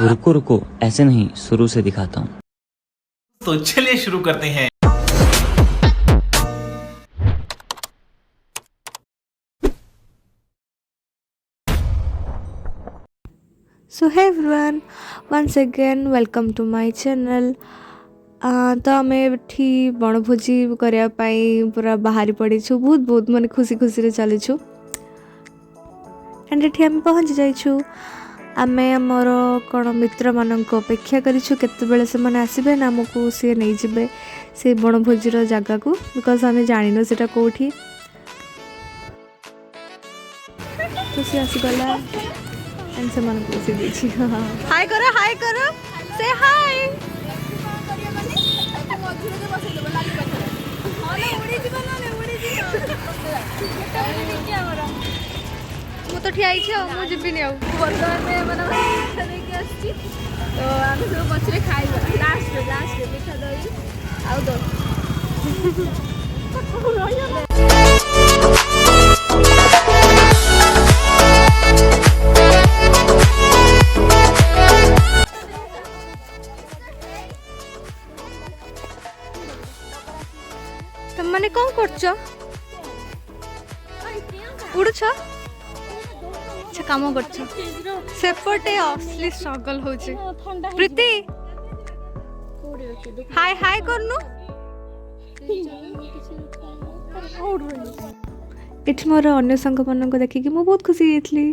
रुको रुको, ऐसे नहीं, शुरू से दिखाता हूँ। तो चलिए शुरू करते हैं। So hey everyone, once again welcome to my channel. तो आम एठी बनभोजी करने पूरा बाहरी पड़ीछु, बहुत बहुत माने खुशी खुशी चलीछु। एंड एठी आम पहुँची जाइछु। आम आमर कौन मित्र मानक अपेक्षा करिछु केतेबेले से माने आसीबे ना हमको सी नहीं जिबे से बनभोजीर जगह को, बिकज आम जानिनु सेटा कोठी। तो सी आसीगला एंड से मन खुशी देछि। हाय करो, हाय करो, से हाय। मु तो ठिया आइछि मु जिबिनी आ बर्गर में माने देके आछि। तो आमे सब पछरे खाइबा लास्ट मिठा दही आउ दो। तुम माने कौन करछो? उड़छ? अच्छा काम करछो। सेपटे असली स्ट्रगल होछि। प्रीति हाय हाय करनु। एठी मोर अन्य संग मन को देखि कि मु बहुत खुशी हेतली।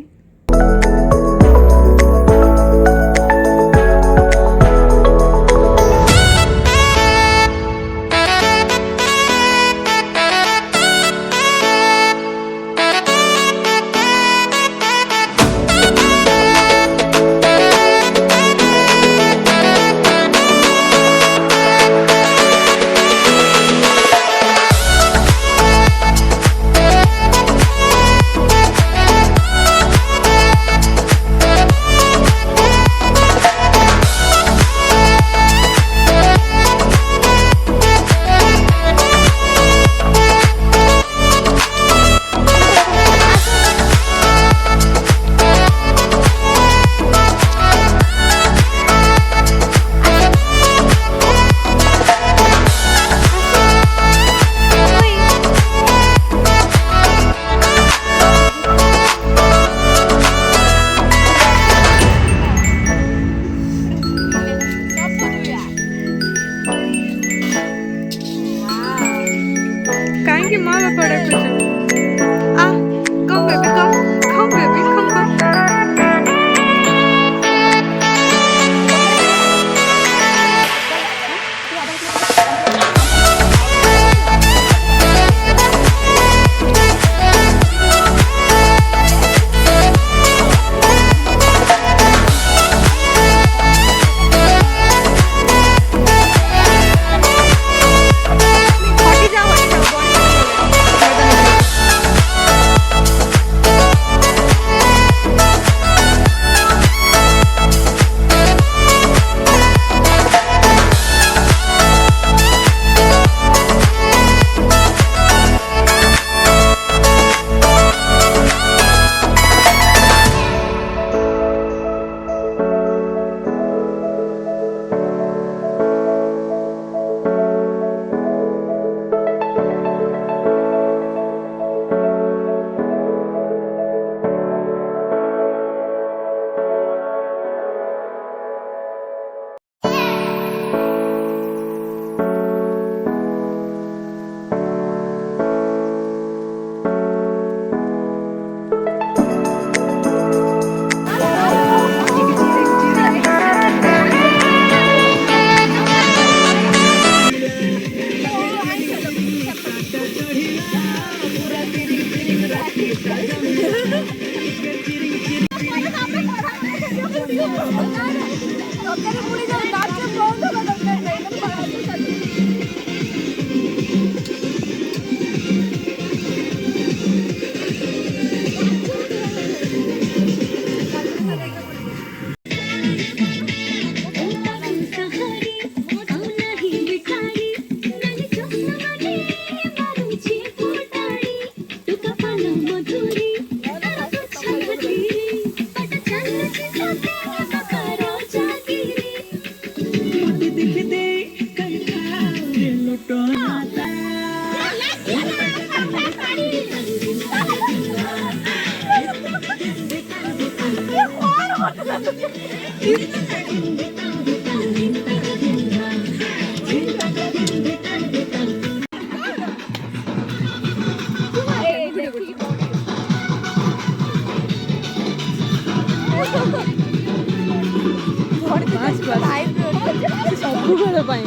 ସବୁବେଳ ପାଇଁ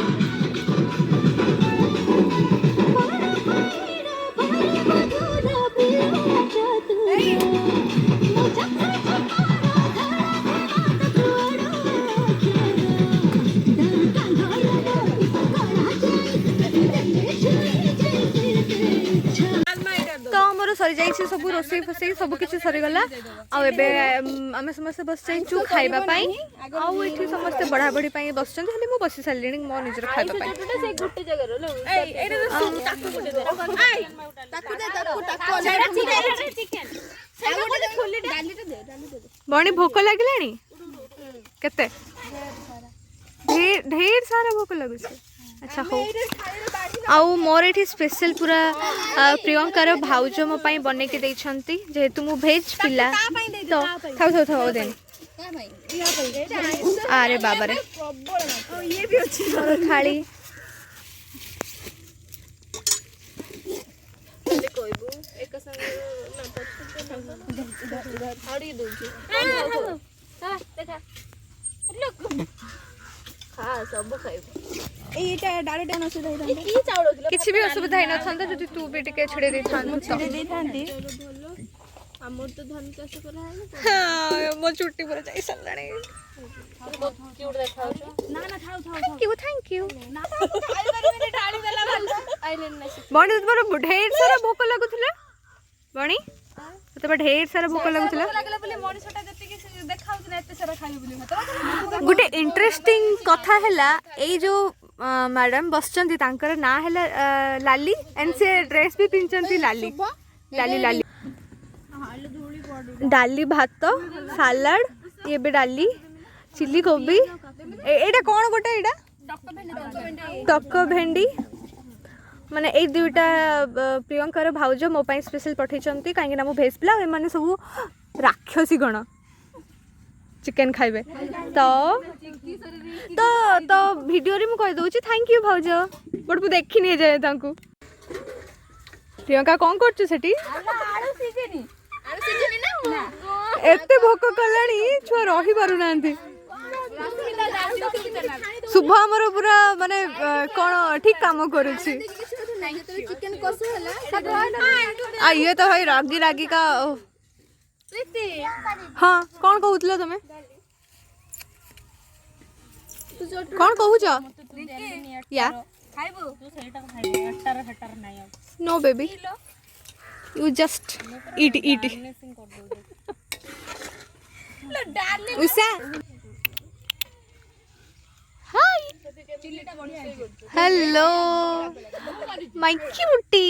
तो आमर सरी जाइए सब रोसई फसई सब किसी सरीगला आम समस्त बस जाइचु खाइबापी आउ समस्ते बढ़ा बढ़ी बस मुझे बसी सारे मो निजर खाइबापी बणी भोक लगे केते ढेर सारा भोक लगुच अच्छा हो आउ मोर ये स्पेशल पूरा प्रियंकार भाउज मो पाई बने के देइछंती जेहेतु मु भेज पिला तो थाउ थाउ थाउ देन अरे बाबा रे ये भी अच्छी थाली कोइबू एक संग हड़ी दोची देखा लोक खा सब खाइबो एटा डायरेक्ट न सुविधा होता की चावल किछि भी असुविधा नै नथंदा जदि तू भी टिके छड़े दे थांती हमर तो धन चाष करा है हां मो छुट्टी पर जाई सलाणी बहुत क्यूट देखाउ छ ना ना थाउ थैंक यू ना खाइ बारे डाली देला भल आइलेन ना बणी तोर ढेर सारा भोक लागुथिला बणी तोर ढेर सारा भोक लागुथिला लागला बोले मनीषटा जति के देखाउ न एते सारा खाइ बोली मत गुटे इंटरेस्टिंग कथा हैला ए जो मैडम बसचंती तांकर ना हैला लाली एंड से ड्रेस भी पिनचंती लाली लाली लाली डाली भात सालाड ये भी डाली चिल्ली कोबी एटा कौन गोटे एटा टक भेंडी माने ए दुईटा प्रियंकार भाउज मो पाई स्पेशल पठेचंती काहे ना मो भेज पिला ए माने सब राक्षसी गण चिकन खाइबे तो तो तो वीडियो रे मु कह दउची थैंक यू भाउज बट मु देखि नहीं जाए तांकू प्रियंका कौन करछु सेठी आलू सीजनी ना एते भोक कलानी छुआ रही पारु नांती शुभ हमर पूरा माने कोन ठीक काम करूची चिकन कसो हला आ ये तो भाई रागी रागी का हाँ कौन कहूला तुम कौन कहूच या no baby you just eat eat Usha hi hello my cutie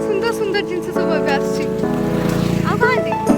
सुंदर सुंदर जिनस सब आसछि आ